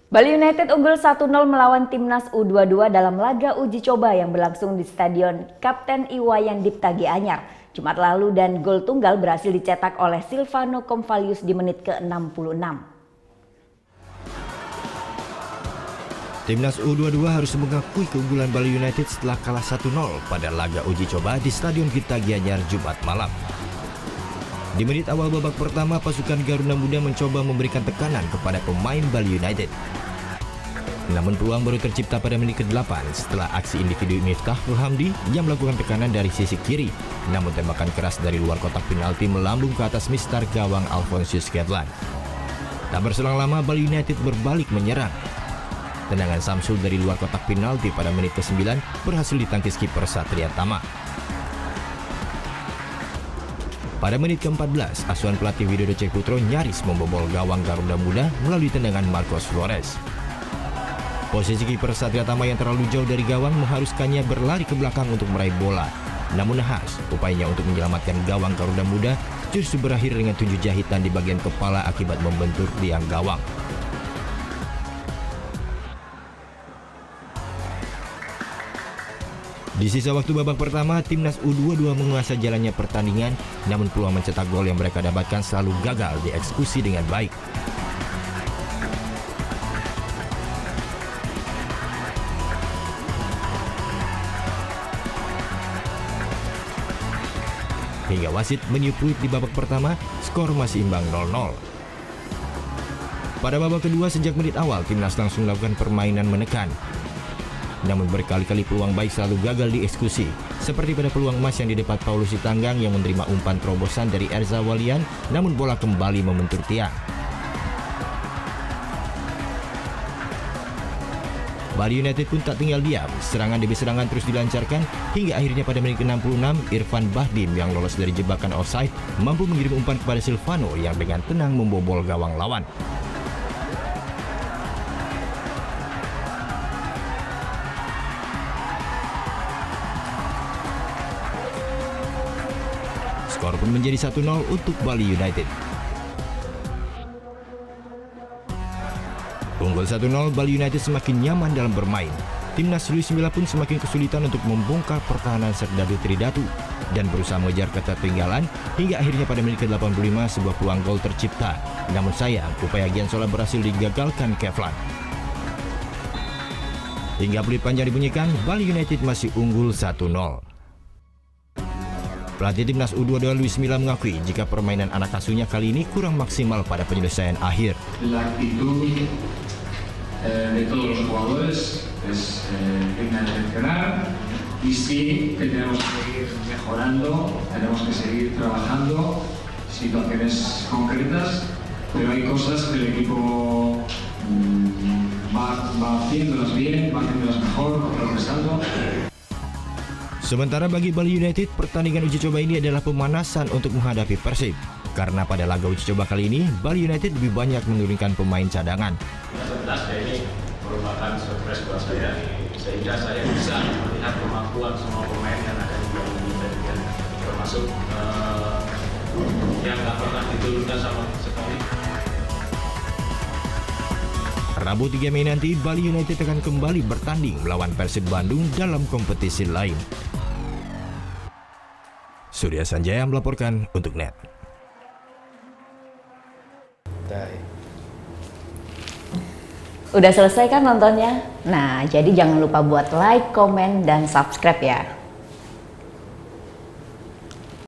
Bali United unggul 1-0 melawan Timnas U22 dalam laga uji coba yang berlangsung di Stadion Kapten Iwayan Dipta Gianyar Jumat lalu, dan gol tunggal berhasil dicetak oleh Silvano Convalius di menit ke-66. Timnas U22 harus mengakui keunggulan Bali United setelah kalah 1-0 pada laga uji coba di Stadion Dipta Gianyar Jumat malam. Di menit awal babak pertama, pasukan Garuda Muda mencoba memberikan tekanan kepada pemain Bali United. Namun peluang baru tercipta pada menit ke-8 setelah aksi individu Miftahul Hamdi yang melakukan tekanan dari sisi kiri. Namun tembakan keras dari luar kotak penalti melambung ke atas mistar gawang Alphonsius Kedlan. Tak berselang lama, Bali United berbalik menyerang. Tendangan Samsul dari luar kotak penalti pada menit ke-9 berhasil ditangkis kiper Satria Tama. Pada menit ke-14, asuhan pelatih Widodo Cahputro nyaris membobol gawang Garuda Muda melalui tendangan Marcos Flores. Posisi kiper Satria Tama yang terlalu jauh dari gawang mengharuskannya berlari ke belakang untuk meraih bola. Namun nahas, upayanya untuk menyelamatkan gawang Garuda Muda justru berakhir dengan 7 jahitan di bagian kepala akibat membentur tiang gawang. Di sisa waktu babak pertama, Timnas U22 menguasai jalannya pertandingan, namun peluang mencetak gol yang mereka dapatkan selalu gagal dieksekusi dengan baik. Hingga wasit meniup peluit di babak pertama, skor masih imbang 0-0. Pada babak kedua, sejak menit awal, Timnas langsung melakukan permainan menekan. Namun berkali-kali peluang baik selalu gagal dieksekusi, seperti pada peluang emas yang didapat Paulus Sitanggang yang menerima umpan terobosan dari Erza Walian, namun bola kembali membentur tiang. Bali United pun tak tinggal diam, serangan demi serangan terus dilancarkan, hingga akhirnya pada menit ke-66, Irfan Bahdim yang lolos dari jebakan offside mampu mengirim umpan kepada Silvano yang dengan tenang membobol gawang lawan. Skor pun menjadi 1-0 untuk Bali United. Unggul 1-0, Bali United semakin nyaman dalam bermain. Timnas Luis Milla pun semakin kesulitan untuk membongkar pertahanan Serdadu Tridatu dan berusaha mengejar ketertinggalan hingga akhirnya pada menit ke-85 sebuah peluang gol tercipta. Namun sayang, upaya Giansola berhasil digagalkan Kevlan. Hingga peluit panjang dibunyikan, Bali United masih unggul 1-0. Pelatih Timnas U22 Luis Milla mengakui jika permainan anak asuhnya kali ini kurang maksimal pada penyelesaian akhir. La actitud de todos los jugadores es digna de mencionar, y sí que tenemos que seguir mejorando, tenemos que seguir trabajando situaciones concretas, pero hay cosas que el equipo va haciéndolas bien, va haciéndolas mejor, progresando. Sementara bagi Bali United, pertandingan uji coba ini adalah pemanasan untuk menghadapi Persib. Karena pada laga uji coba kali ini, Bali United lebih banyak menurunkan pemain cadangan. Jelas ini merupakan surprise buat saya, sehingga saya bisa melihat kemampuan semua pemain yang ada di Bali United, termasuk yang nggak pernah diturunkan sama sekali. Rabu 3 Mei nanti, Bali United akan kembali bertanding melawan Persib Bandung dalam kompetisi lain. Surya Sanjaya melaporkan untuk NET. Udah selesai kan nontonnya? Nah, jadi jangan lupa buat like, komen, dan subscribe ya.